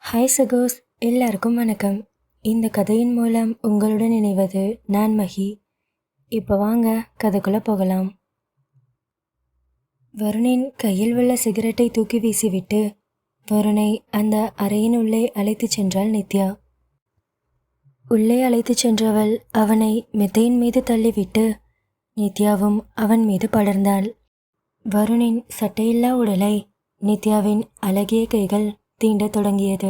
Hi சகோஸ், எல்லாருக்கும் வணக்கம். இந்த கதையின் மூலம் உங்களுடன் இணைவது நான் மஹி. இப்போ வாங்க கதைக்குள்ளே போகலாம். வருணின் கையில் உள்ள சிகரெட்டை தூக்கி வீசிவிட்டு வருணை அந்த அறையின் உள்ளே அழைத்துச் சென்றாள் நித்யா. உள்ளே அழைத்துச் சென்றவள் அவனை மெத்தையின் மீது தள்ளிவிட்டு நித்யாவும் அவன் மீது படர்ந்தாள். வருணின் சட்டையில்லா உடலை நித்யாவின் அழகிய கைகள் தீண்டத் தொடங்கியது.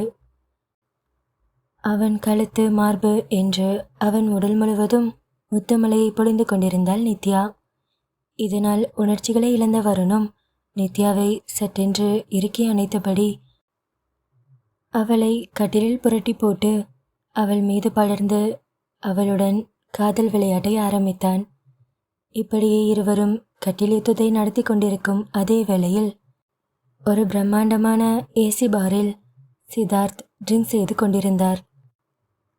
அவன் கழுத்து, மார்பு என்று அவன் உடல் முழுவதும் முத்தமலையை பொழிந்து கொண்டிருந்தாள் நித்யா. இதனால் உணர்ச்சிகளை இழந்த வருணும் நித்யாவை சட்டென்று இறுக்கி அணைத்தபடி அவளை கட்டிலில் புரட்டி போட்டு அவள் மீது படர்ந்து அவளுடன் காதல் விளையாட்டை ஆரம்பித்தான். இப்படியே இருவரும் கட்டிலேத்துதை நடத்தி கொண்டிருக்கும் அதே வேளையில் ஒரு பிரம்மாண்டமான ஏசி பாரில் சித்தார்த் ட்ரிங்க் செய்து கொண்டிருந்தார்.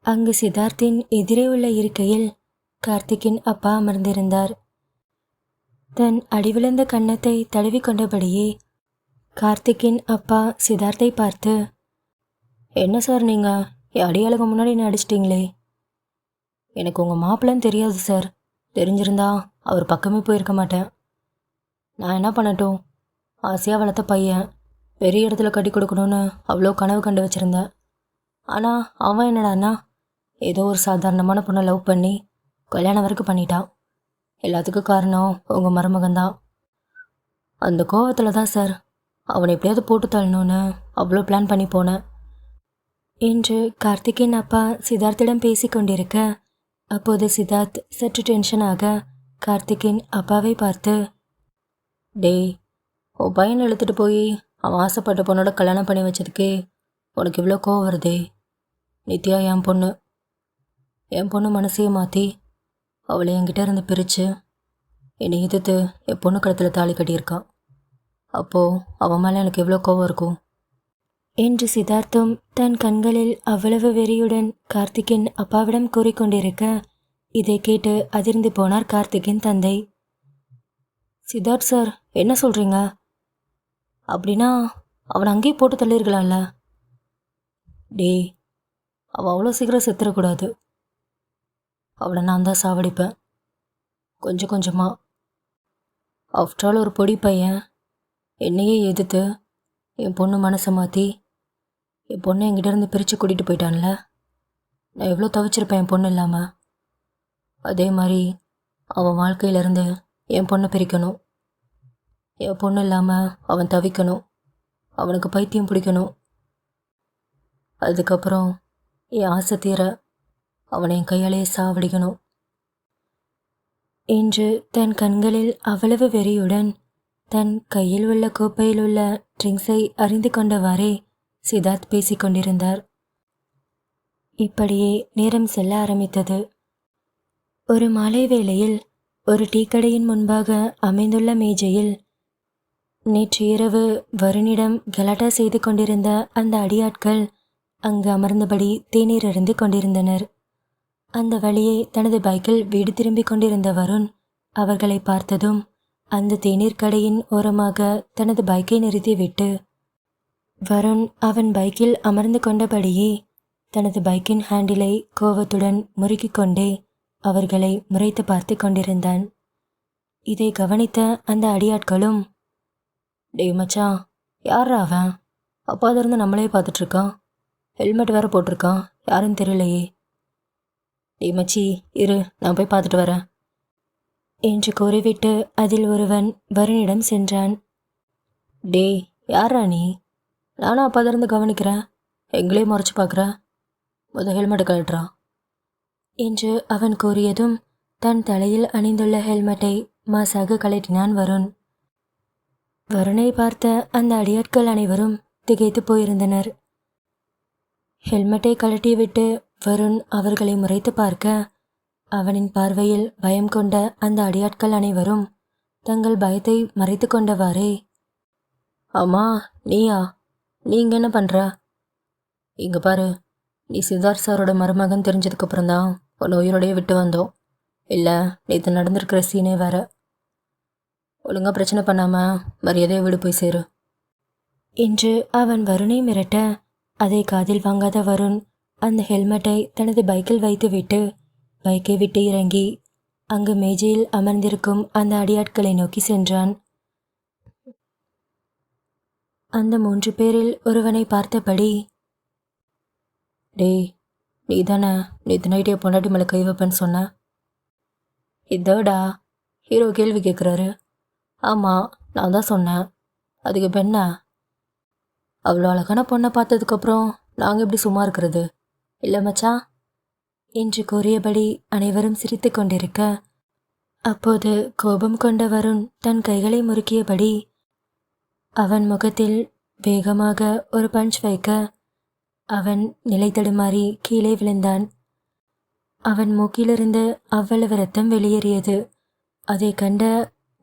அங்கு சித்தார்த்தின் எதிரே உள்ள இருக்கையில் கார்த்திக்கின் அப்பா அமர்ந்திருந்தார். தன் அடிவிழுந்த கன்னத்தை தழுவி கொண்டபடியே கார்த்திக்கின் அப்பா சித்தார்த்தை பார்த்து, "என்ன சார், நீங்கள் என் அடியாளுக்கு முன்னாடி என்ன அடிச்சிட்டிங்களே? எனக்கு உங்கள் மாப்பிள்ளைன்னு தெரியாது சார். தெரிஞ்சிருந்தா அவர் பக்கமே போயிருக்க மாட்டேன். நான் என்ன பண்ணட்டும்? ஆசையாக வளர்த்த பையன், பெரிய இடத்துல கட்டி கொடுக்கணும்னு அவ்வளோ கனவு கண்டு வச்சுருந்தேன். ஆனால் அவன் என்னடான்னா ஏதோ ஒரு சாதாரணமான பொண்ணை லவ் பண்ணி கல்யாணம் வரைக்கும் பண்ணிட்டான். எல்லாத்துக்கும் காரணம் உங்கள் மருமகன்தான். அந்த கோவத்தில் தான் சார் அவனை எப்படியாவது போட்டு தள்ளணும்னு அவ்வளோ பிளான் பண்ணி போனேன்" என்று கார்த்திக்கின் அப்பா சித்தார்த்திடம் பேசி கொண்டிருக்க, அப்போது சித்தார்த் சற்று டென்ஷனாக கார்த்திக்கின் அப்பாவை பார்த்து, "டேய், உன் பையனை இழுத்துட்டு போய் அவன் ஆசைப்பட்ட பொண்ணோட கல்யாணம் பண்ணி வச்சதுக்கே உனக்கு இவ்வளோ கோவம் வருதே? நித்யா என் பொண்ணு மனசையே மாற்றி அவளை என்கிட்ட இருந்து பிரித்து என்னை எதிர்த்து என் பொண்ணு கழுத்தில் தாலி கட்டியிருக்கான். அப்போது அவன் மேலே எனக்கு எவ்வளோ கோவம் இருக்கும்" என்று சித்தார்த்தும் தன் கண்களில் அவ்வளவு வெறியுடன் கார்த்திக்கின் அப்பாவிடம் கூறிக்கொண்டிருக்க, இதை கேட்டு அதிர்ந்து போனார் கார்த்திக்கின் தந்தை. "சித்தார்த் சார், என்ன சொல்கிறீங்க? அப்படின்னா அவனை அங்கேயே போட்டு தள்ளியிருக்கலாம்ல?" "டேய், அவன் அவ்வளோ சீக்கிரம் செத்துடக்கூடாது. அவனை நான் தான் சாவடிப்பேன், கொஞ்சம் கொஞ்சமாக. ஆஃப்டர் ஆல் ஒரு பொடி பையன் என்னையே எதிர்த்து என் பொண்ணு மனசை மாற்றி என் பொண்ணை என்கிட்ட இருந்து பிரித்து கூட்டிகிட்டு போயிட்டான்ல. நான் எவ்வளோ தவிச்சிருப்பேன் என் பொண்ணு இல்லாமல். அதே மாதிரி அவன் வாழ்க்கையிலேருந்து என் பொண்ணை பிரிக்கணும். என் பொண்ணு இல்லாமல் அவன் தவிக்கணும். அவனுக்கு பைத்தியம் பிடிக்கணும். அதுக்கப்புறம் என் ஆசை தீர அவனை என் கையாலேயே சாவடிக்கணும்" என்று தன் கண்களில் அவ்வளவு வெறியுடன் தன் கையில் உள்ள கோப்பையில் உள்ள ட்ரிங்க்ஸை அறிந்து கொண்டவாறே சித்தார்த் பேசிக்கொண்டிருந்தார். இப்படியே நேரம் செல்ல ஆரம்பித்தது. ஒரு மாலை வேளையில் ஒரு டீக்கடையின் முன்பாக அமைந்துள்ள மேஜையில் நேற்று இரவு வருணிடம் கலாட்டா செய்து கொண்டிருந்த அந்த அடியாட்கள் அங்கு அமர்ந்தபடி தேநீர் அருந்தி கொண்டிருந்தனர். அந்த வழியே தனது பைக்கில் வீடு திரும்பி கொண்டிருந்த வருண் அவர்களை பார்த்ததும் அந்த தேநீர் கடையின் ஓரமாக தனது பைக்கை நிறுத்திவிட்டு வருண் அவன் பைக்கில் அமர்ந்து கொண்டபடியே தனது பைக்கின் ஹேண்டிலை கோவத்துடன் முறுக்கிக் கொண்டே அவர்களை முறைத்து பார்த்து கொண்டிருந்தான். இதை கவனித்த அந்த அடியாட்களும், "டேய் மச்சான், யாரா அவன்? அப்பாதிருந்து நம்மளே பார்த்துட்ருக்கான். ஹெல்மெட் வேற போட்டிருக்கான், யாருன்னு தெரியலையே. டேய் மச்சி, இரு, நான் போய் பார்த்துட்டு வரேன்" என்று கூறிவிட்டு அதில் ஒருவன் வருணிடம் சென்றான். "டேய், யாரா நீ? நானும் அப்பாதிருந்து கவனிக்கிறேன், எங்களே முறைச்சி பார்க்குற. ஹெல்மெட்டை கழட்டுறா" என்று அவன் கூறியதும் தன் தலையில் அணிந்துள்ள ஹெல்மெட்டை மாசாக கழட்டினான் வருண். வருணை பார்த்த அந்த அடியாட்கள் அனைவரும் திகைத்து போயிருந்தனர். ஹெல்மெட்டை கழட்டிவிட்டு வருண் அவர்களை முறைத்து பார்க்க, அவனின் பார்வையில் பயம் கொண்ட அந்த அடியாட்கள் அனைவரும் தங்கள் பயத்தை மறைத்து கொண்டவாறே, "அம்மா, நீயா? நீங்க என்ன பண்ணுற? இங்கே பாரு, நீ சித்தார்த் சாரோட மருமகன் தெரிஞ்சதுக்கப்புறம்தான் உன்னை உயிரோடையே விட்டு வந்தோம். இல்லை, நேற்று நடந்திருக்கிற சீனே வேற. ஒழுங்காக பிரச்சனை பண்ணாமல் மரியாதையை வீடு போய் சேரு" என்று அவன் வருணை மிரட்ட, அதை காதில் வாங்காத வருண் அந்த ஹெல்மெட்டை தனது பைக்கில் வைத்துவிட்டு பைக்கை விட்டு இறங்கி அங்கு மேஜையில் அமர்ந்திருக்கும் அந்த அடியாட்களை நோக்கி சென்றான். அந்த 3 பேரில் ஒருவனை பார்த்தபடி, டேய், நீ தானே நேற்று நைட்டே பொண்டாட்டி மேலே கை வைப்பேன்னு சொன்ன? இதோடா ஹீரோ கேள்வி கேட்குறாரு. ஆமாம், நான் தான் சொன்னேன். அதுக்கு இப்போ என்ன? அவ்வளோ அழகான பொண்ணை பார்த்ததுக்கப்புறம் நாங்கள் எப்படி சும்மா இருக்கிறது? இல்லை மச்சான் என்று கூறியபடி அனைவரும் சிரித்து கொண்டிருக்க, அப்போது கோபம் கொண்ட வருண் தன் கைகளை முறுக்கியபடி அவன் முகத்தில் வேகமாக ஒரு பஞ்ச் வைக்க அவன் நிலை தடுமாறி கீழே விழுந்தான். அவன் மூக்கிலிருந்து அவ்வளவு ரத்தம் வெளியேறியது. அதை கண்ட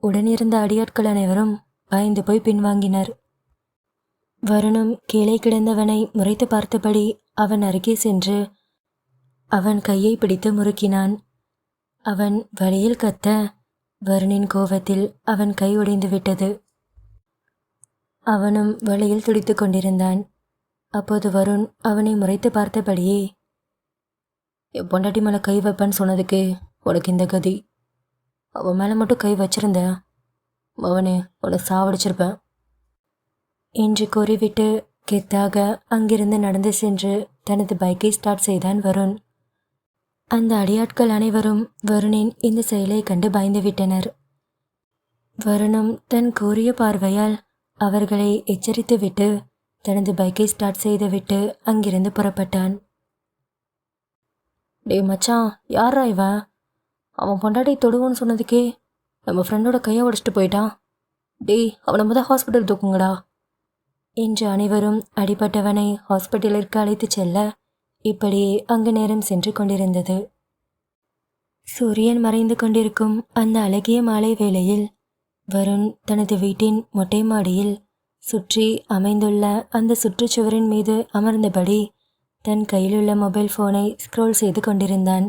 உடனிருந்த அடியாட்கள் அனைவரும் பயந்து போய் பின்வாங்கினர். வருணும் கீழே கிடந்தவனை முறைத்து பார்த்தபடி அவன் அருகே சென்று அவன் கையை பிடித்து முறுக்கினான். அவன் வழியில் கத்த வருணின் கோபத்தில் அவன் கை உடைந்து விட்டது. அவனும் வழியில் துடித்து கொண்டிருந்தான். அப்போது வருண் அவனை முறைத்து பார்த்தபடியே, என் பொண்டாட்டி மேலே கை வைப்பேன்னு சொன்னதுக்கு உனக்கு இந்த கதி. அவன் மேலே மட்டும் கை வச்சிருந்த அவனே உன்னை சாவடிச்சிருப்பேன் என்று கூறிவிட்டு கெத்தாக அங்கிருந்து நடந்து சென்று தனது பைக்கை ஸ்டார்ட் செய்தான் வருண். அந்த அடியாட்கள் அனைவரும் வருணின் இந்த செயலை கண்டு பயந்துவிட்டனர். வருணும் தன் கூறிய பார்வையால் அவர்களை எச்சரித்துவிட்டு தனது பைக்கை ஸ்டார்ட் செய்துவிட்டு அங்கிருந்து புறப்பட்டான். டே மச்சான், யாரா இவன்? அவன் பொண்டாட்டி தொடுவோன்னு சொன்னதுக்கே நம்ம ஃப்ரெண்டோட கையை உடச்சிட்டு போயிட்டான். டேய், அவனை முதல் ஹாஸ்பிட்டல் தூக்குங்கடா என்று அனைவரும் அடிபட்டவனை ஹாஸ்பிட்டலிற்கு அழைத்து செல்ல இப்படியே அங்கு நேரம் சென்று கொண்டிருந்தது. சூரியன் மறைந்து கொண்டிருக்கும் அந்த அழகிய மாலை வேளையில் வருண் தனது வீட்டின் மொட்டை மாடியில் சுற்றி அமைந்துள்ள அந்த சுற்றுச்சுவரின் மீது அமர்ந்தபடி தன் கையிலுள்ள மொபைல் ஃபோனை ஸ்க்ரோல் செய்து கொண்டிருந்தான்.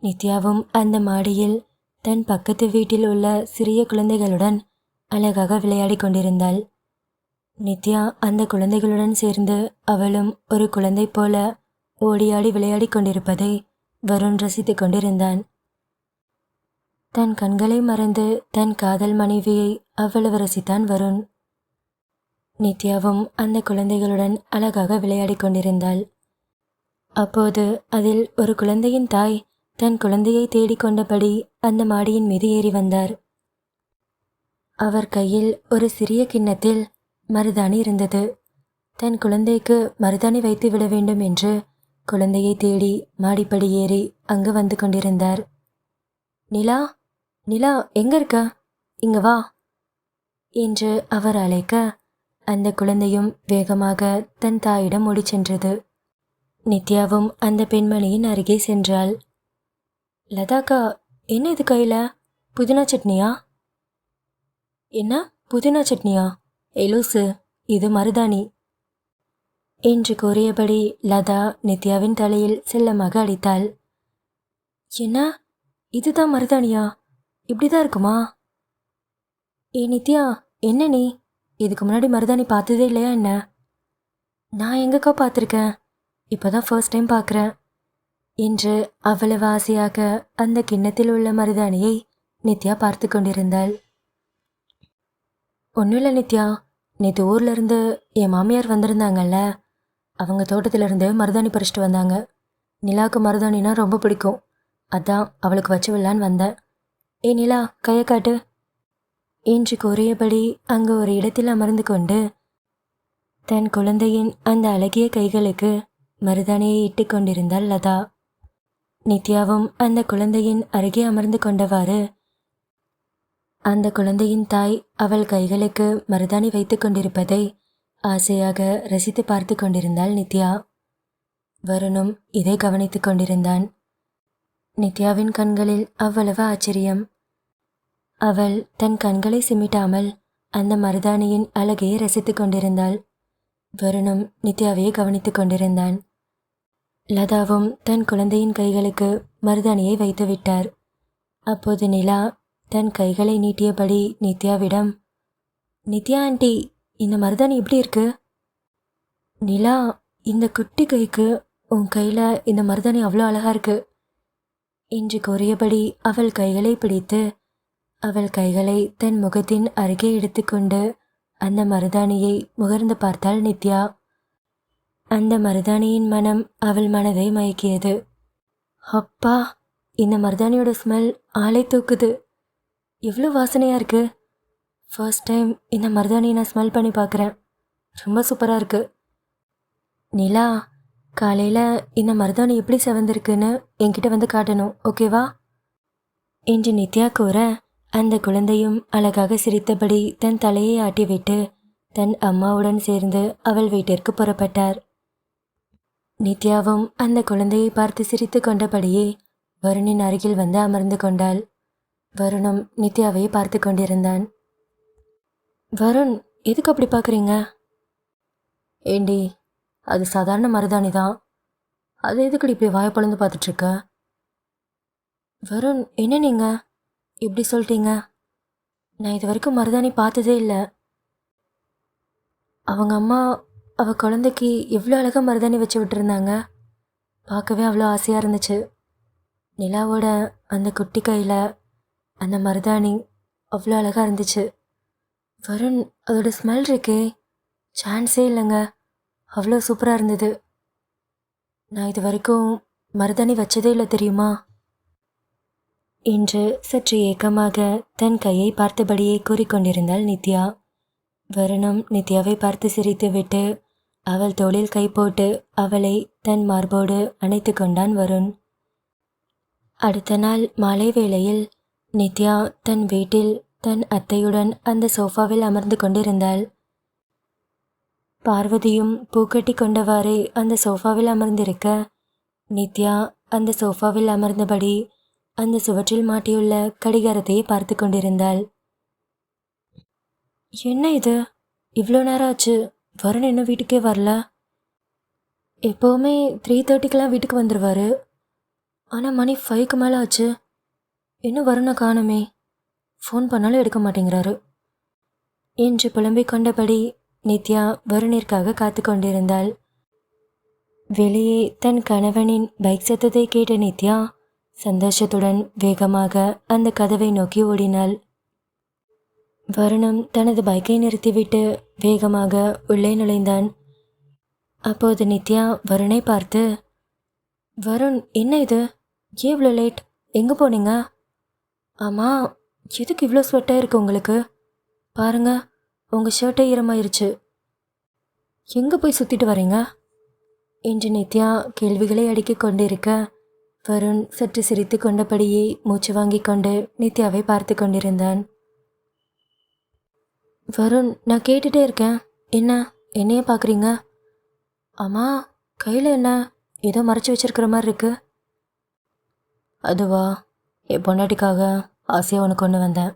நித்யாவும் அந்த மாடியில் தன் பக்கத்து வீட்டில் உள்ள சிறிய குழந்தைகளுடன் அழகாக விளையாடி கொண்டிருந்தாள். நித்யா அந்த குழந்தைகளுடன் சேர்ந்து அவளும் ஒரு குழந்தை போல ஓடியாடி விளையாடி கொண்டிருப்பதை வருண் ரசித்து கொண்டிருந்தான். தன் கண்களை மறந்து தன் காதல் மனைவியை அவ்வளவு ரசித்தான் வருண். நித்யாவும் அந்த குழந்தைகளுடன் அழகாக விளையாடி கொண்டிருந்தாள். அப்போது அதில் ஒரு குழந்தையின் தாய் தன் குழந்தையை தேடிக்கொண்டபடி அந்த மாடியின் மீது ஏறி வந்தார். அவர் கையில் ஒரு சிறிய கிண்ணத்தில் மருதாணி இருந்தது. தன் குழந்தைக்கு மருதாணி வைத்து விட வேண்டும் என்று குழந்தையை தேடி மாடிப்படி ஏறி அங்கு வந்து கொண்டிருந்தார். நிலா, நிலா, எங்க இருக்க? இங்க வா என்று அவர் அழைக்க அந்த குழந்தையும் வேகமாக தன் தாயிடம் ஓடி சென்றது. நித்யாவும் அந்த பெண்மணியின் அருகே சென்றாள். லதாக்கா, என்ன இது கையில? புதினா சட்னியா? என்ன புதினா சட்னியா? லூசு, இது மருதாணி என்று கூறியபடி லதா நித்யாவின் தலையில் செல்லமாக அடித்தாள். என்ன, இதுதான் மருதாணியா? இப்படிதான் இருக்குமா? நித்யா, என்ன நீ இதுக்கு முன்னாடி மருதாணி பார்த்ததே இல்லையா என்ன? நான் எங்கக்கா பார்த்துருக்கேன், இப்போதான் ஃபர்ஸ்ட் டைம் பார்க்குறேன் என்று அவ்வளவு ஆசையாக அந்த கிண்ணத்தில் உள்ள மருதாணியை நித்யா பார்த்து கொண்டிருந்தாள். ஒன்றும் இல்லை நித்யா, நேற்று ஊர்லேருந்து என் மாமியார் வந்திருந்தாங்கல்ல, அவங்க தோட்டத்திலேருந்து மருதாணி பறிச்சிட்டு வந்தாங்க. நிலாவுக்கு மருதாணினா ரொம்ப பிடிக்கும், அதான் அவளுக்கு வச்சு விடலான்னு வந்தேன். நிலா, கையை காட்டு என்று கூறியபடி அங்கு ஒரு இடத்தில் அமர்ந்து கொண்டு தன் குழந்தையின் அந்த அழகிய கைகளுக்கு மருதாணியை இட்டு கொண்டிருந்தாள் லதா. நித்யாவும் அந்த குழந்தையின் அருகே அமர்ந்து கொண்டவாறு அந்த குழந்தையின் தாய் அவள் கைகளுக்கு மருதாணி வைத்து கொண்டிருப்பதை ஆசையாக ரசித்து பார்த்து கொண்டிருந்தாள் நித்யா. வருணும் இதை கவனித்து கொண்டிருந்தான். நித்யாவின் கண்களில் அவ்வளவு ஆச்சரியம். அவள் தன் கண்களை சிமிட்டாமல் அந்த மருதாணியின் அழகையை ரசித்து கொண்டிருந்தாள். வருணும் நித்யாவையே கவனித்து கொண்டிருந்தான். லதாவும் தன் குழந்தையின் கைகளுக்கு மருதாணியை வைத்து விட்டார். அப்போது நிலா தன் கைகளை நீட்டியபடி நித்யாவிடம், நித்யா ஆண்டி, இந்த மருதாணி எப்படி இருக்கு? நிலா, இந்த குட்டி கைக்கு உன் கையில் இந்த மருதாணி அவ்வளோ அழகா இருக்கு என்று கூறியபடி அவள் கைகளை பிடித்து அவள் கைகளை தன் முகத்தின் அருகே எடுத்துக்கொண்டு அந்த மருதாணியை முகர்ந்து பார்த்தாள் நித்யா. அந்த மருதாணியின் மனம் அவள் மனதை மயக்கியது. அப்பா, இந்த மருதாணியோட ஸ்மெல் ஆளை தூக்குது. எவ்வளோ வாசனையாக இருக்கு. ஃபர்ஸ்ட் டைம் இந்த மருதாணியை நான் ஸ்மெல் பண்ணி பார்க்குறேன். ரொம்ப சூப்பராக இருக்கு. நிலா, காலையில் இந்த மருதாணி எப்படி செவந்திருக்குன்னு என்கிட்ட வந்து காட்டணும், ஓகேவா என்று நித்யா கூற, அந்த குழந்தையும் அழகாக சிரித்தபடி தன் தலையை ஆட்டிவிட்டு தன் அம்மாவுடன் சேர்ந்து அவள் வீட்டிற்கு புறப்பட்டார். நித்யாவும் அந்த குழந்தையை பார்த்து சிரித்து கொண்டபடியே வருணின் அருகில் வந்து அமர்ந்து கொண்டாள். வருணும் நித்யாவை பார்த்து கொண்டிருந்தான். வருண், எதுக்கு அப்படி பார்க்குறீங்க? ஏண்டி, அது சாதாரண மருதாணி தான். அது எதுக்குடி இப்படி வாய்ப்பொழுந்து பார்த்துட்ருக்க? வருண், என்ன நீங்க இப்படி சொல்லிட்டீங்க? நான் இது வரைக்கும் மருதாணி பார்த்ததே இல்லை. அவங்க அம்மா அவள் குழந்தைக்கு எவ்வளோ அழகாக மருதாணி வச்சு விட்டுருந்தாங்க. பார்க்கவே அவ்வளோ ஆசையாக இருந்துச்சு. நிலாவோட அந்த குட்டி கையில் அந்த மருதாணி அவ்வளோ அழகாக இருந்துச்சு. வருண், அதோட ஸ்மெல் இருக்கே, சான்ஸே இல்லைங்க. அவ்வளோ சூப்பராக இருந்தது. நான் இது வரைக்கும் மருதாணி வச்சதே இல்லை தெரியுமா என்று சற்று ஏக்கமாக தன் கையை பார்த்தபடியே கூறிக்கொண்டிருந்தாள் நித்யா. வருணும் நித்யாவை பார்த்து சிரித்துவிட்டு அவள் தோளில் கை போட்டு அவளை தன் மார்போடு அணைத்து கொண்டான் வருண். அடுத்த நாள் மாலை வேளையில் நித்யா தன் வீட்டில் தன் அத்தையுடன் அந்த சோஃபாவில் அமர்ந்து கொண்டிருந்தாள். பார்வதியும் பூக்கட்டி கொண்டவாறே அந்த சோஃபாவில் அமர்ந்திருக்க, நித்யா அந்த சோஃபாவில் அமர்ந்தபடி அந்த சுவற்றில் மாட்டியுள்ள கடிகாரத்தையே பார்த்து கொண்டிருந்தாள். என்ன இது, இவ்வளோ நேரம் ஆச்சு, வருண் இன்னும் வீட்டுக்கே வரல? எப்போவுமே 3:30க்கெலாம் வீட்டுக்கு வந்துடுவார். ஆனால் மணி 5க்கு மேலே ஆச்சு, இன்னும் வருணை காணுமே. ஃபோன் பண்ணாலும் எடுக்க மாட்டேங்கிறாரு என்று புலம்பிக் கொண்டபடி நித்யா வருணிற்காக காத்து கொண்டிருந்தாள். வெளியே தன் கணவனின் பைக் சத்தத்தை கேட்ட நித்யா சந்தோஷத்துடன் வேகமாக அந்த கதவை நோக்கி ஓடினாள். வருணும் தனது பைக்கை நிறுத்திவிட்டு வேகமாக உள்ளே நுழைந்தான். அப்போது நித்யா வருணை பார்த்து, வருண், என்ன இது, ஏன் இவ்வளோ லேட், எங்கே போனீங்க? ஆமாம், எதுக்கு இவ்வளோ ஸ்வெட்டாக இருக்கு உங்களுக்கு? பாருங்க, உங்கள் ஷர்ட்டை ஈரமாயிருச்சு. எங்கே போய் சுற்றிட்டு வரீங்க என்று நித்யா கேள்விகளை அடுக்கிக் கொண்டிருக்க, வருண் சற்று சிரித்து கொண்டபடியே மூச்சு வாங்கி கொண்டு நித்யாவை பார்த்து கொண்டிருந்தான். வருண், நான் கேட்டுட்டே இருக்கேன், என்ன என்னையே பார்க்குறீங்க? ஆமாம், கையில் என்ன ஏதோ மறைச்சி வச்சிருக்கிற மாதிரி இருக்கு. அதுவா, என் பொண்டாட்டிக்காக ஆசையாக உனக்கு கொண்டு வந்தேன்.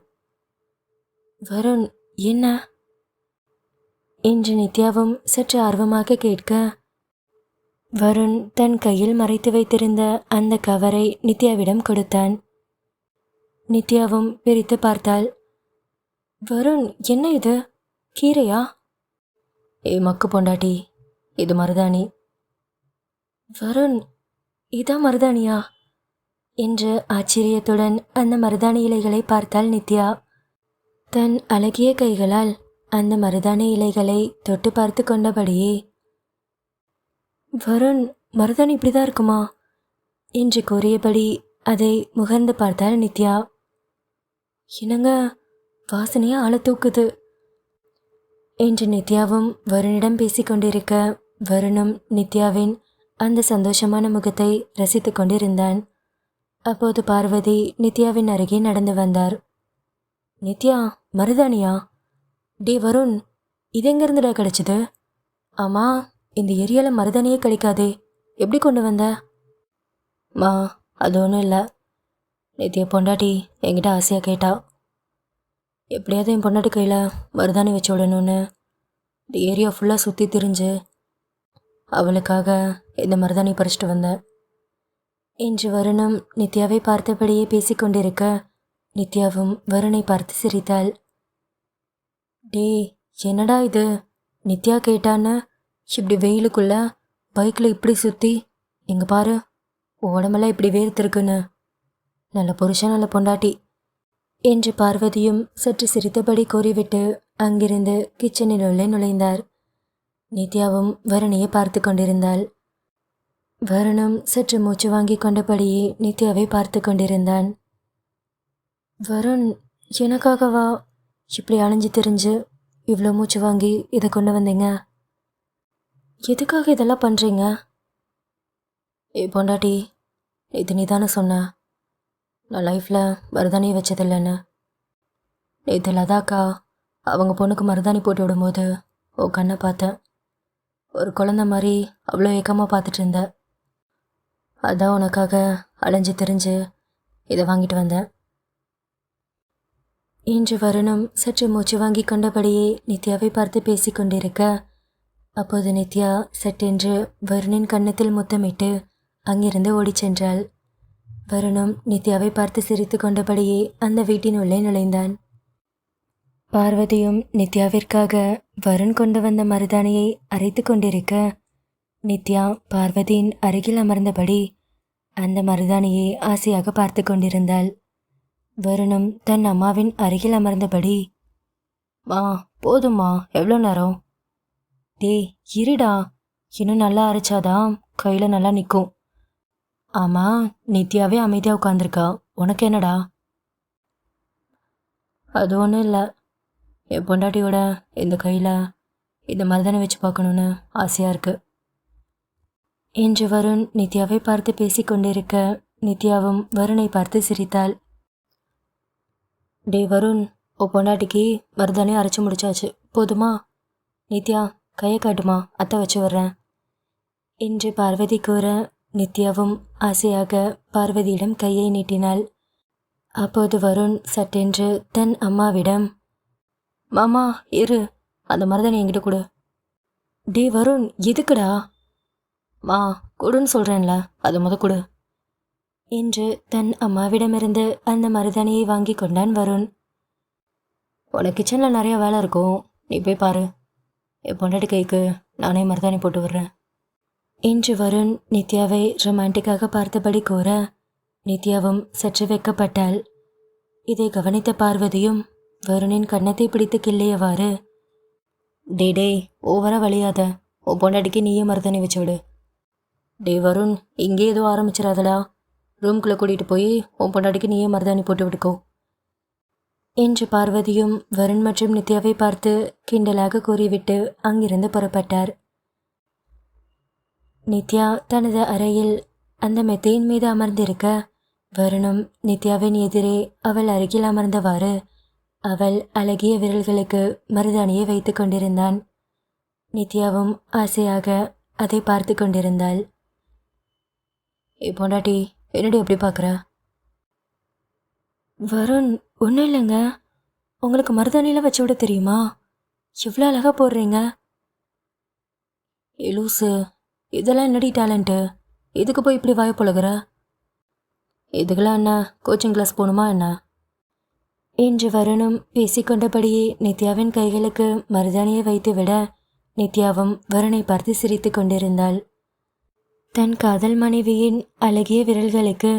வருண், என்ன என்று நித்யாவும் சற்று ஆர்வமாக கேட்க, வருண் தன் கையில் மறைத்து வைத்திருந்த அந்த கவரை நித்யாவிடம் கொடுத்தான். நித்யாவும் பிரித்து பார்த்தாள். வருண், என்ன இது, கீரையா? மக்கு பொண்டாட்டி, இது மருதாணி. வருண், இதான் மருதாணியா என்று ஆச்சரியத்துடன் அந்த மருதாணி இலைகளை பார்த்தாள் நித்யா. தன் அழகிய கைகளால் அந்த மருதாணி இலைகளை தொட்டு பார்த்து கொண்டபடியே, வருண், மருதாணி இப்படிதான் இருக்குமா என்று கூறியபடி அதை முகர்ந்து பார்த்தாள் நித்யா. என்னங்க, வாசனையா ஆள தூக்குது என்று நித்யாவும் வருணிடம் பேசிக்கொண்டிருக்க, வருணும் நித்யாவின் அந்த சந்தோஷமான முகத்தை ரசித்து கொண்டிருந்தான். அப்போது பார்வதி நித்யாவின் அருகே நடந்து வந்தார். நித்யா, மருதாணியா? டே வருண், இது எங்கேருந்துடா கிடச்சிது? ஆமாம், இந்த ஏரியாவில் மருதாணியே கிடைக்காதே, எப்படி கொண்டு வந்த? மா, அது ஒன்றும் இல்லை. நித்யா பொண்டாட்டி என்கிட்ட ஆசையாக கேட்டா, எப்படியாவது என் பொண்டாட்டி கையில் மருதாணி வச்சு விடணும்னு இந்த ஏரியா ஃபுல்லாக சுற்றி திரிஞ்சு அவளுக்காக இந்த மருதாணி பறிச்சிட்டு வந்தேன் என்று வருணும் நித்யாவை பார்த்தபடியே பேசிக்கொண்டிருக்க, நித்யாவும் வருணை பார்த்து சிரித்தாள். டே, என்னடா இது, நித்யா கேட்டான்னு இப்படி வெயிலுக்குள்ள பைக்கில் இப்படி சுற்றி இங்கே பாரு உன் உடம்பெல்லாம் இப்படி வேர்த்திருக்குன்னு. நல்ல புருஷன் நல்ல பொண்டாட்டி என்று பார்வதியும் சற்று சிரித்தபடி கூறிவிட்டு அங்கிருந்து கிச்சனில் உள்ளே நுழைந்தார். நித்யாவும் வருணையை பார்த்து கொண்டிருந்தாள். வருணும் சற்று மூச்சு வாங்கி கொண்டபடியே நித்யாவை பார்த்து கொண்டிருந்தான். வருண், எனக்காகவா இப்படி அலைஞ்சு திரிஞ்சு இவ்வளோ மூச்சு வாங்கி இதை கொண்டு வந்தீங்க? எதுக்காக இதெல்லாம் பண்ணுறீங்க? பொண்டாட்டி, இது நீ தானே சொன்ன நான் லைஃப்பில் மருதாணியை வச்சதில்லைன்னு. நேற்று லதாக்கா அவங்க பொண்ணுக்கு மருதாணி போட்டு விடும்போது உன் கண்ணை பார்த்தேன். ஒரு குழந்த மாதிரி அவ்வளோ ஏக்கமாக பார்த்துட்டு இருந்த. அதான் உனக்காக அலைஞ்சு திரிஞ்சு இதை வாங்கிட்டு வந்தேன் என்று வருணும் சற்று மூச்சு வாங்கி கொண்டபடியே நித்யாவை பார்த்து பேசி கொண்டிருக்க, அப்போது நித்யா சட்டென்று வருணின் கன்னத்தில் முத்தமிட்டு அங்கிருந்து ஓடிச் சென்றாள். வருணும் நித்யாவை பார்த்து சிரித்து கொண்டபடியே அந்த வீட்டின் உள்ளே நுழைந்தான். பார்வதியும் நித்யாவிற்காக வருண் கொண்டு வந்த மருதாணியை அரைத்து கொண்டிருக்க, நித்யா பார்வதியின் அருகில் அமர்ந்தபடி அந்த மருதாணியை ஆசையாக பார்த்து கொண்டிருந்தாள். வருணும் தன் அம்மாவின் அருகில் அமர்ந்தபடி, மா போதும்மா, எவ்வளோ நேரம்? டேய் இருடா, இன்னும் நல்லா அரைச்சாதான் கையில் நல்லா நிற்கும். ஆமாம், நித்யாவே அமைதியாக உட்காந்துருக்கா, உனக்கு என்னடா? அது ஒன்றும் இல்லை, என் பொண்டாட்டியோட இந்த கையில் இந்த மருதாணி வச்சு பார்க்கணுன்னு ஆசையாக இருக்கு என்று வருண் நித்யாவை பார்த்து பேசி கொண்டிருக்க, நித்யாவும் வருணை பார்த்து சிரித்தாள். டே வருண், உன் பொண்டாட்டிக்கு மருதாணி அரைச்சி முடிச்சாச்சு, போதுமா? நித்யா கையை காட்டுமா, அத்தை வச்சு வர்றேன் என்று பார்வதி கூற, நித்யாவும் ஆசையாக பார்வதியிடம் கையை நீட்டினாள். அப்போது வருண் சட்டென்று தன் அம்மாவிடம், மாமா இரு, அந்த மருதாணி என்கிட்ட கொடு. டே வருண், எதுக்குடா? மா கொடுன்னு சொல்கிறேன்ல, அதை கொடு என்று தன் அம்மாவிடமிருந்து அந்த மருதாணியை வாங்கி கொண்டான் வருண். உனக்கு கிச்சனில் நிறைய வேலை இருக்கும், நீ போய் பாரு, என் பொண்டாட்டி கைக்கு நானே மருதாணி போட்டு விடுறேன் என்று வருண் நித்யாவை ரொமான்டிக்காக பார்த்தபடி கூற, நித்யாவும் சற்று வெக்கப்பட்டாள். இதை கவனித்த பார்வதியும் வருணின் கன்னத்தை பிடித்து கிள்ளியவாறு, டே ஓவரா வழியாத, உன் பொண்டாட்டிக்கு நீயே மருதாணி வச்சு விடு. டே வருண், இங்கே ஏதோ ஆரம்பிச்சிடாதடா, ரூம்குள்ளே கூட்டிகிட்டு போய் உன் பொண்டாட்டிக்கு நீயே மருதாணி போட்டு விடுக்கோ என்று பார்வதியும் வருண் மற்றும் நித்யாவை பார்த்து கிண்டலாக கூறிவிட்டு அங்கிருந்து புறப்பட்டார். நித்யா தனது அறையில் அந்த மெத்தையின் மீது அமர்ந்திருக்க, வருணும் நித்யாவின் எதிரே அவள் அருகில் அமர்ந்தவாறு அவள் அழகிய விரல்களுக்கு மருதாணியை வைத்து கொண்டிருந்தான். நித்யாவும் ஆசையாக அதை பார்த்து கொண்டிருந்தாள். பொண்டாட்டி, என்னடி எப்படி பார்க்குற? வருண், ஒன்றும் இல்லைங்க, உங்களுக்கு மருதாணியெல்லாம் வச்சு விட தெரியுமா? எவ்வளோ அழகாக போடுறீங்க. லூசு, இதெல்லாம் என்னடி டேலண்ட்டு? இதுக்கு போய் இப்படி வாய பழகுற? இதுக்கெல்லாம் என்ன கோச்சிங் கிளாஸ் போகணுமா என்ன என்று வருணும் பேசிக்கொண்டபடியே நித்யாவின் கைகளுக்கு மருதாணியை வைத்து விட, நித்யாவும் வருணை பார்த்து சிரித்து கொண்டிருந்தாள். தன் காதல் மனைவியின் அழகிய விரல்களுக்கு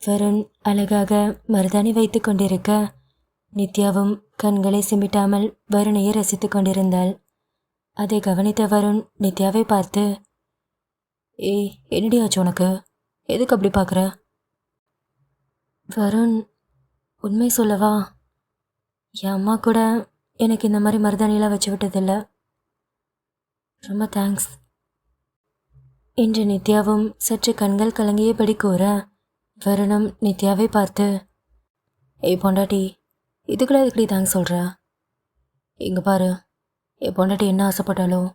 வருண் அழகாக மருதாணி வைத்து கொண்டிருக்க, நித்யாவும் கண்களை சிமிட்டாமல் வருணையை ரசித்து கொண்டிருந்தாள். அதை கவனித்த வருண் நித்யாவை பார்த்து, ஏய் என்னடி ஆச்சு உனக்கு, எதுக்கு அப்படி பார்க்குற? வருண், உண்மை சொல்லவா, என் அம்மா கூட எனக்கு இந்த மாதிரி மருதாணியெல்லாம் வச்சு விட்டதில்லை, ரொம்ப தேங்க்ஸ் என்று நித்யாவும் சற்று கண்கள் கலங்கியபடி கூற, வருணும் நித்யாவை பார்த்து, ஏய் பொண்டாட்டி, இதுக்குள்ள இதுக்கடி தேங்க்ஸ் சொல்கிற? இங்கே பாரு, என் பொண்டாட்டி என்ன ஆசைப்பட்டாலும்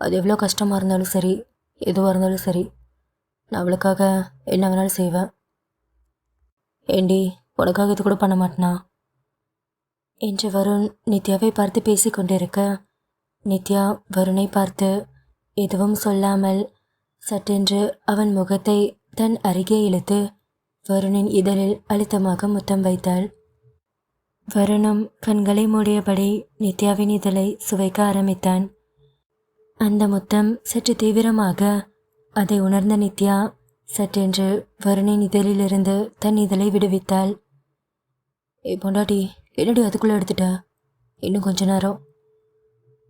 அது எவ்வளோ கஷ்டமாக இருந்தாலும் சரி, எதுவாக இருந்தாலும் சரி, நான் அவளுக்காக என்ன வேணாலும் செய்வேன். ஏண்டி, உனக்காக இது கூட பண்ண மாட்டேனா என்று வருண் நித்யாவை பார்த்து பேசி கொண்டிருக்க, நித்யா வருணை பார்த்து எதுவும் சொல்லாமல் சட்டென்று அவன் முகத்தை தன் அருகே இழுத்து வருணின் இதழில் அழுத்தமாக முத்தம் வைத்தாள். வருணும் கண்களை மூடியபடி நித்யாவின் இதழை சுவைக்க ஆரம்பித்தான். அந்த முத்தம் சற்று தீவிரமாக அதை உணர்ந்த நித்யா சற்றென்று வருணின் இதழிலிருந்து தன் இதழை விடுவித்தாள். பொண்டாட்டி, என்னடி அதுக்குள்ளே எடுத்துட்ட? இன்னும் கொஞ்ச நேரம்.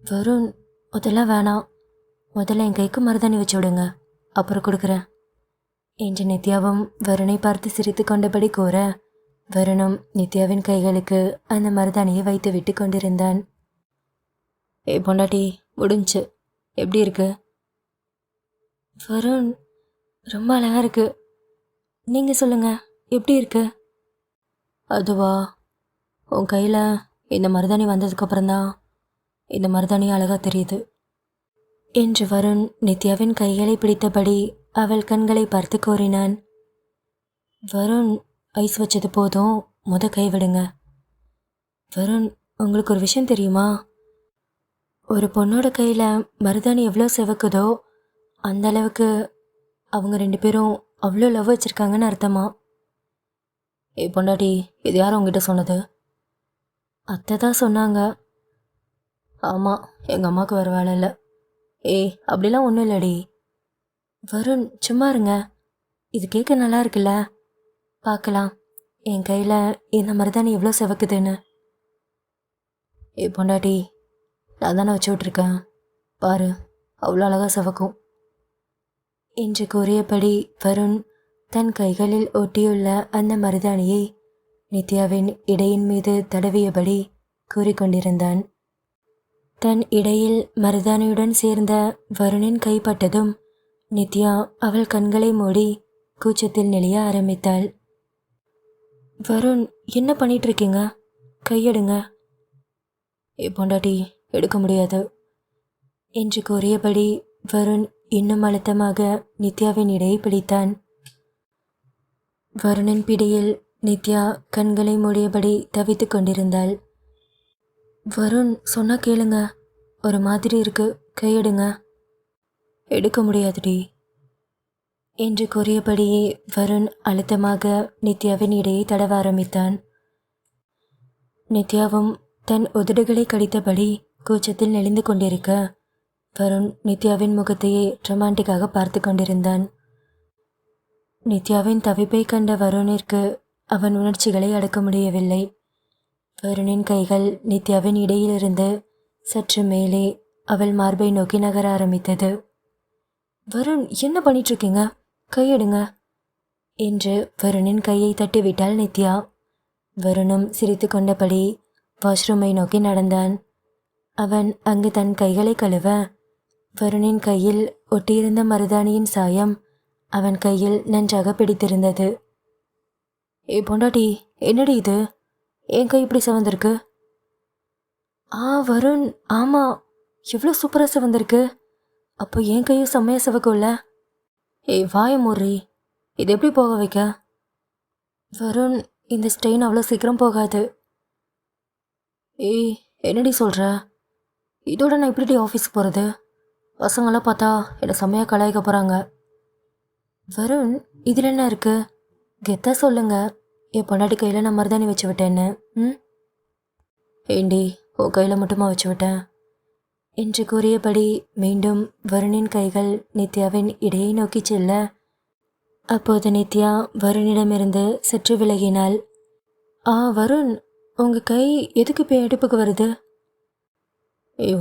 வருண், அதெல்லாம் வேணாம். முதல்ல என் கைக்கு மருதாணி வச்சு விடுங்க, அப்புறம் கொடுக்குறேன் என்று நித்யாவும் வருணை பார்த்து சிரித்து கொண்டபடி கூற, வருணும் நித்யாவின் கைகளுக்கு அந்த மருதாணியை வைத்து விட்டு கொண்டிருந்தான். பொண்டாட்டி, முடிஞ்சு. எப்படி இருக்கு? வருண், ரொம்ப அழகா இருக்கு. நீங்க சொல்லுங்க, எப்படி இருக்கு? அதுவா, உன் கையில் இந்த மருதாணி வந்ததுக்கப்புறம்தான் இந்த மருதாணி அழகா தெரியுது என்று வருண் நித்யாவின் கைகளை பிடித்தபடி அவள் கண்களை பார்த்து கோரினான். வருண், ஐஸ் வச்சது போதும், கை விடுங்க. வருண், உங்களுக்கு ஒரு விஷயம் தெரியுமா? ஒரு பொண்ணோட கையில் மருதாணி எவ்வளோ சிவக்குதோ அந்த அளவுக்கு அவங்க 2 பேரும் அவ்வளோ லவ் வச்சுருக்காங்கன்னு அர்த்தமா. பொண்டாட்டி, இது யாரும் உங்ககிட்ட சொன்னது? அத்தை தான் சொன்னாங்க. ஆமாம், எங்கள் அம்மாவுக்கு வேறு வேலை இல்லை. அப்படிலாம் ஒன்றும் இல்லடி. வருண், சும்மா இருங்க. இது கேட்க நல்லா இருக்குல்ல? பார்க்கலாம் என் கையில் இந்த மருதாணி எவ்வளோ சிவக்குதுன்னு. பொண்டாட்டி, நான் தானே வச்சு விட்ருக்கேன், பாரு, அவ்வளோ அழகாக சிவக்கும் என்று கூறியபடி வருண் தன் கைகளில் ஒட்டியுள்ள அந்த மருதாணியை நித்யாவின் இடையின் மீது தடவியபடி கூறிக்கொண்டிருந்தான். தன் இடையில் மருதாணியுடன் சேர்ந்த வருணின் கைப்பட்டதும் நித்யா அவள் கண்களை மூடி கூச்சத்தில் நெளிய ஆரம்பித்தாள். வருண், என்ன பண்ணிட்டு இருக்கீங்க? கையெடுங்க. பொண்டாட்டி, எடுக்க முடியாது என்று கூறியபடி வருண் இன்னும் அழுத்தமாக நித்யாவின் இடையை பிடித்தான். வருணின் பிடியில் நித்யா கண்களை மூடியபடி தவித்து கொண்டிருந்தாள். வருண், சொன்னா கேளுங்க, ஒரு மாதிரி இருக்கு, கையெடுங்க. எடுக்க முடியாதுடி என்று கூறியபடியே வருண் அழுத்தமாக நித்யாவின் இடையை தடவ ஆரம்பித்தான். நித்யாவும் தன் உதடுகளை கடித்தபடி கூச்சத்தில் நெளிந்து கொண்டிருக்க வருண் நித்யாவின் முகத்தையே ரொமான்டிக்காக பார்த்து கொண்டிருந்தான். நித்யாவின் தவிப்பை கண்ட வருணிற்கு அவன் உணர்ச்சிகளை அடக்க முடியவில்லை. வருணின் கைகள் நித்யாவின் இடையிலிருந்து சற்று மேலே அவள் மார்பை நோக்கி நகர ஆரம்பித்தது. வருண், என்ன பண்ணிட்டு இருக்கீங்க? கையெடுங்க என்று வருணின் கையை தட்டிவிட்டாள் நித்யா. வருணும் சிரித்து கொண்டபடி வாஷ்ரூமை நோக்கி நடந்தான். அவன் அங்கு தன் கைகளை கழுவ வருணின் கையில் ஒட்டியிருந்த மருதாணியின் சாயம் அவன் கையில் நன்றாக பிடித்திருந்தது. பொண்டாட்டி, என்னடி இது? என் கை இப்படி சிவந்திருக்கு? வருண், ஆமாம், எவ்வளோ சூப்பராக சிவந்திருக்கு. அப்போ என் கையும் செம்மையாக சிவக்கும்ல? வாய மூர்றி, இது எப்படி போக வைக்க? வருண், இந்த ஸ்ட்ரெயின் அவ்வளோ சீக்கிரம் போகாது. என்னடி சொல்கிற? இதோட நான் இப்படி ஆஃபீஸுக்கு போகிறது? பசங்களாம் பார்த்தா என்னை செம்மையாக கலாய்க்க போகிறாங்க. வருண், இதில் என்ன இருக்கு? கெத்தா சொல்லுங்க, என் பொண்டாட்டி கையில் நான் மருதாணி வச்சு விட்டேன்னு. ஏண்டி, உன் கையில் மட்டுமா வச்சு விட்டேன் என்று கூறியபடி மீண்டும் வருணின் கைகள் நித்யாவின் இடையை நோக்கி செல்ல அப்போது நித்யா வருணிடமிருந்து சற்று விலகினாள். வருண், உங்கள் கை எதுக்கு இப்போ இடுப்புக்கு வருது?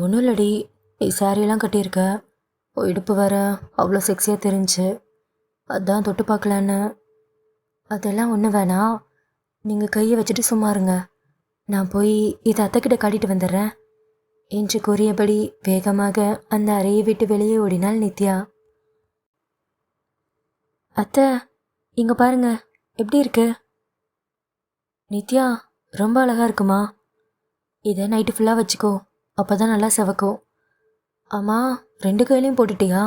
ஒன்றும் இல்லடி, நீ சாரியெல்லாம் கட்டியிருக்க, இடுப்பு வர அவ்வளோ செக்ஸியாக தெரிஞ்சு, அதான் தொட்டு பார்க்கலான்னு. அதெல்லாம் ஒன்றும் வேணாம், நீங்கள் கையை வச்சுட்டு சும்மா இருங்க, நான் போய் இதை அத்தைக்கிட்ட காட்டிட்டு வந்துடுறேன் என்று கூறியபடி வேகமாக அந்த அறையை விட்டு வெளியே ஓடினாள் நித்யா. அத்தை, இங்கே பாருங்க, எப்படி இருக்கு? நித்யா, ரொம்ப அழகாக இருக்குமா? இதை நைட்டு ஃபுல்லாக வச்சுக்கோ, அப்போ தான் நல்லா செவக்கும். ஆமாம், 2 கையிலையும் போட்டுட்டியா?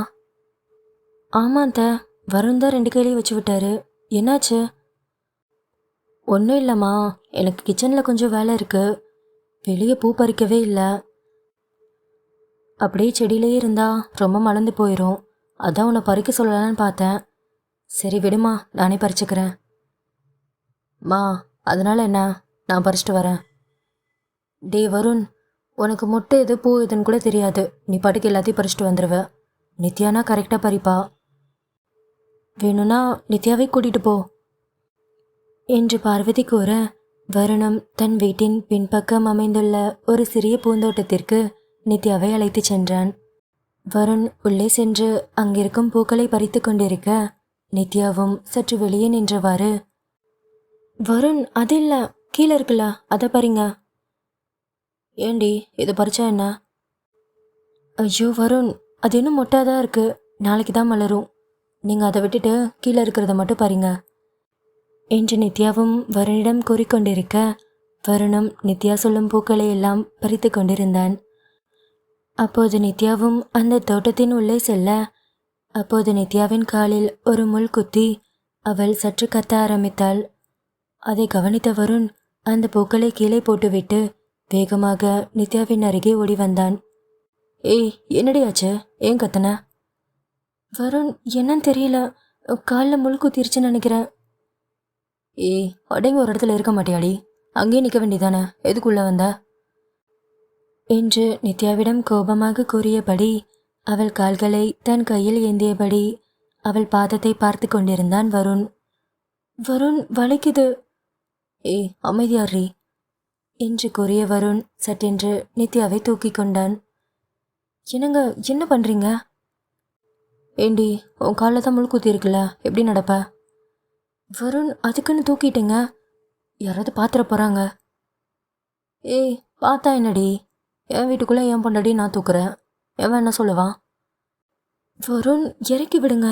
ஆமாம் அத்தை, வருண் தான் 2 கையிலையும் வச்சு விட்டாரு. என்னாச்சு? ஒன்றும் இல்லைம்மா, எனக்கு கிச்சனில் கொஞ்சம் வேலை இருக்குது, வெளியே பூ பறிக்கவே இல்லை, அப்படியே செடியிலேயே இருந்தா ரொம்ப மலர்ந்து போயிடும், அதான் உன்னை பறிக்க சொல்லலான்னு பார்த்தேன். சரி விடுமா, நானே பறிச்சுக்கிறேன். மா, அதனால் என்ன, நான் பறிச்சிட்டு வரேன். டே வருண், உனக்கு மொட்டை எது பூ எதுன்னு கூட தெரியாது, நீ பாட்டுக்கு எல்லாத்தையும் பறிச்சிட்டு வந்துடுவ. நித்யானா கரெக்டாக பறிப்பா, வேணும்னா நித்யாவை கூட்டிட்டு போ என்று பார்வதி கூற, வருணம் தன் வீட்டின் பின்பக்கம் அமைந்துள்ள ஒரு சிறிய பூந்தோட்டத்திற்கு நித்யாவை அழைத்துச் சென்றான். வருண் உள்ளே சென்று அங்கிருக்கும் பூக்களை பறித்து கொண்டிருக்க, நித்யாவும் சற்று வெளியே நின்றவாறு, வருண் அது இல்லை, கீழே இருக்குல்ல, அதை பாருங்க. ஏண்டி இதை பறிச்சா என்ன? ஐயோ வருண், அது இன்னும் மொட்டாதான் இருக்கு, நாளைக்கு தான் மலரும். நீங்கள் அதை விட்டுட்டு கீழே இருக்கிறத மட்டும் பாருங்க என்று நித்யாவும் வருணிடம் கூறிக்கொண்டிருக்க, வருணம் நித்யா சொல்லும் பூக்களை எல்லாம் பறித்து கொண்டிருந்தான். அப்போது நித்யாவும் அந்த தோட்டத்தின் உள்ளே செல்ல, அப்போது நித்யாவின் காலில் ஒரு முள் குத்தி அவள் சற்று கத்த ஆரம்பித்தாள். அதை கவனித்த வருண் அந்த பூக்களை கீழே போட்டுவிட்டு வேகமாக நித்யாவின் அருகே ஓடி வந்தான். ஏய், என்னடி ஆச்சு? ஏன் கத்தன? வருண், என்னன்னு தெரியல, காலில் முள் குத்திருச்சுன்னு நினைக்கிறேன். ஏய், அடங்கி ஒரு இடத்துல இருக்க மாட்டியாடி? அங்கேயே நிற்க வேண்டியதானே, எதுக்குள்ள வந்த என்று நித்யாவிடம் கோபமாக கூறியபடி அவள் கால்களை தன் கையில் ஏந்தியபடி அவள் பாதத்தை பார்த்து கொண்டிருந்தான் வருண். வருண், வலிக்குது. ஏய், அமைதியாரி என்று கூறிய வருண் சட்டென்று நித்யாவை தூக்கி கொண்டான். என்னங்க, என்ன பண்ணுறீங்க? ஏண்டி, உன் காலில் தான் முள் குத்தி இருக்குல்ல, எப்படி நடப்ப? வருண், அதுக்குன்னு தூக்கிட்டேங்க, யாராவது பாத்திர போகிறாங்க. ஏய், பார்த்தா என்னடி? என் வீட்டுக்குள்ளே என் பொண்டாடி நான் தூக்குறேன், எவன் என்ன சொல்லுவான்? வருண், இறக்கி விடுங்க.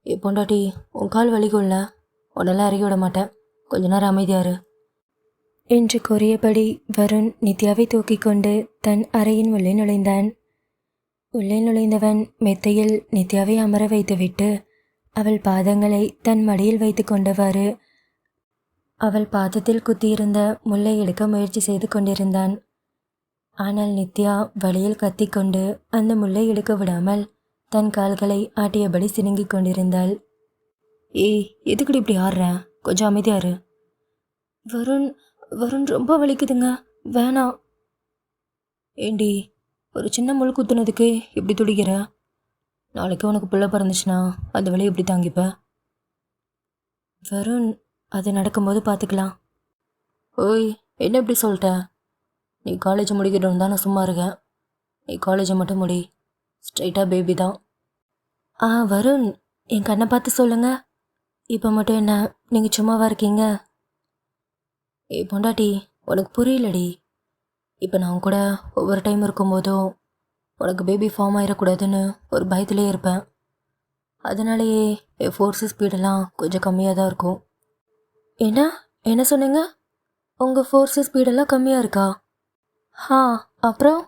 ஏ பொண்டாட்டி, உன் கால் வலிக்கும்ல, உன்னெல்லாம் இறக்கி விட மாட்டேன், கொஞ்ச நேரம் அமைதியாரு என்று கூறியபடி வருண் நித்யாவை தூக்கி கொண்டு தன் அறையின் உள்ளே நுழைந்தான். உள்ளே நுழைந்தவன் மெத்தையில் நித்யாவை அமர வைத்துவிட்டு அவள் பாதங்களை தன் மடியில் வைத்து கொண்டவாறு அவள் பாதத்தில் குத்தியிருந்த முல்லை எடுக்க முயற்சி செய்து கொண்டிருந்தான். ஆனால் நித்யா வழியில் கத்திக்கொண்டு அந்த முல்லை எடுக்க விடாமல் தன் கால்களை ஆட்டியபடி சினுங்கிக் கொண்டிருந்தாள். ஏய், எதுக்குடி இப்படி ஆடுற? கொஞ்சம் அமைதியாரு. வருண், வருண், ரொம்ப வலிக்குதுங்க, வேணாம். ஏண்டி, ஒரு சின்ன முள் குத்துனதுக்கு இப்படி துடிக்கிற? நாளைக்கு உனக்கு பிள்ளை பிறந்துச்சுன்னா அந்த வலி எப்படி தாங்கிப்ப? வருண், அது நடக்கும்போது பார்த்துக்கலாம். ஓய், என்ன இப்படி சொல்லிட்ட? நீ காலேஜ் முடிக்கணும் தான் நான் சும்மா இருக்கேன். நீ காலேஜை மட்டும் முடி, ஸ்ட்ரைட்டாக பேபி தான். வருண், என் கண்ணை பார்த்து சொல்லுங்க. இப்போ மட்டும் என்ன நீங்கள் சும்மாவா இருக்கீங்க? ஏய் பொண்டாட்டி, உனக்கு புரியலடி. இப்போ நான் கூட ஒவ்வொரு டைம் இருக்கும்போதும் உனக்கு பேபி ஃபார்ம் ஆகிடக்கூடாதுன்னு ஒரு பயத்திலே இருப்பேன். அதனாலேயே என் ஃபோர்ஸு ஸ்பீடெல்லாம் கொஞ்சம் கம்மியாக தான் இருக்கும். என்ன சொன்னீங்க? உங்கள் ஃபோர்ஸு ஸ்பீடெல்லாம் கம்மியாக இருக்கா? அப்புறம்?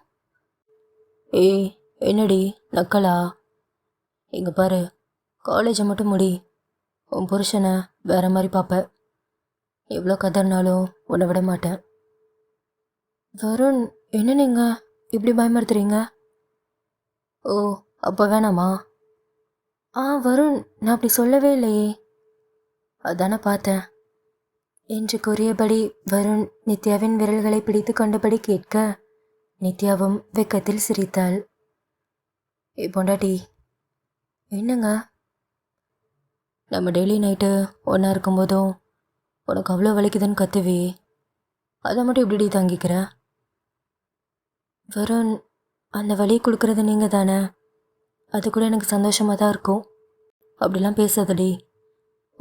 ஏய், என்னடி நக்கலா? இங்கே பாரு, காலேஜை மட்டும் முடி, உன் புருஷனை வேற மாதிரி பார்ப்ப. எவ்வளோ கதறினாலும் உன்னை விட மாட்டேன். வருண், என்ன நீங்கள் இப்படி பயமுறுத்துறீங்க? ஓ, அப்போ வேணாமா? வருண், நான் அப்படி சொல்லவே இல்லையே. அதானே பார்த்தேன் என்று கூறியபடி வருண் நித்யாவின் விரல்களை பிடித்து கொண்டபடி கேட்க, நித்யாவும் வெக்கத்தில் சிரித்தாள். பொண்டாட்டி, என்னங்க? நம்ம டெய்லி நைட்டு ஒன்றா இருக்கும்போதும் உனக்கு அவ்வளோ வலிக்குதுன்னு கத்துவே, அதை மட்டும் இப்படி தாங்கிக்கிற? வருண், அந்த வலியை கொடுக்கறது நீங்கள் தானே, அது கூட எனக்கு சந்தோஷமாக தான் இருக்கும். அப்படிலாம் பேசாதடி,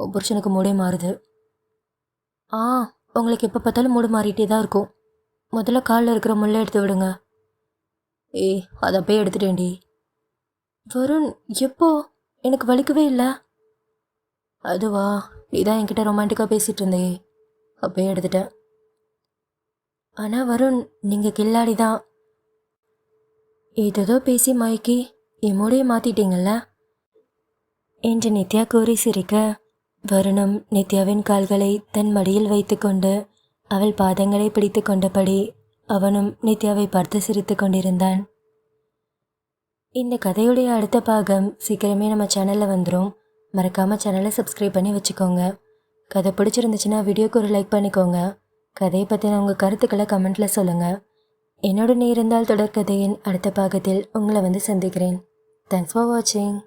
உன் புருஷனுக்கு மூடே மாறுது. உங்களுக்கு எப்போ பார்த்தாலும் மூடு மாறிட்டே தான் இருக்கும். முதல்ல காலில் இருக்கிற முல்லை எடுத்து விடுங்க. ஏய், அதை அப்பயே எடுத்துட்டேன்டி. வருண், எப்போ? எனக்கு வலிக்கவே இல்லை. அதுவா, நீ தான் என்கிட்ட ரொமான்டிக்காக பேசிகிட்டு இருந்தே, அப்பயே எடுத்துட்டேன். ஆனால் வருண், நீங்கள் கில்லாடி தான். ஏதோ பேசி மயக்கி என் மூடையை மாற்றிட்டீங்கல்ல என்று நித்யா கூறி சிரிக்க, வருணும் நித்யாவின் கால்களை தன் மடியில் வைத்துக்கொண்டு அவள் பாதங்களை பிடித்து கொண்டபடி அவனும் நித்யாவை பார்த்து சிரித்து கொண்டிருந்தான். இந்த கதையுடைய அடுத்த பாகம் சீக்கிரமே நம்ம சேனலில் வந்துடும். மறக்காமல் சேனலை சப்ஸ்கிரைப் பண்ணி வச்சுக்கோங்க. கதை பிடிச்சிருந்துச்சுன்னா வீடியோக்கு ஒரு லைக் பண்ணிக்கோங்க. கதையை பற்றின உங்கள் கருத்துக்களை கமெண்ட்டில் சொல்லுங்கள். என்னோட நீ இருந்தால் தொடர்கதையின் அடுத்த பாகத்தில் உங்களை வந்து சந்திக்கிறேன். தேங்க்ஸ் ஃபார் வாட்சிங்.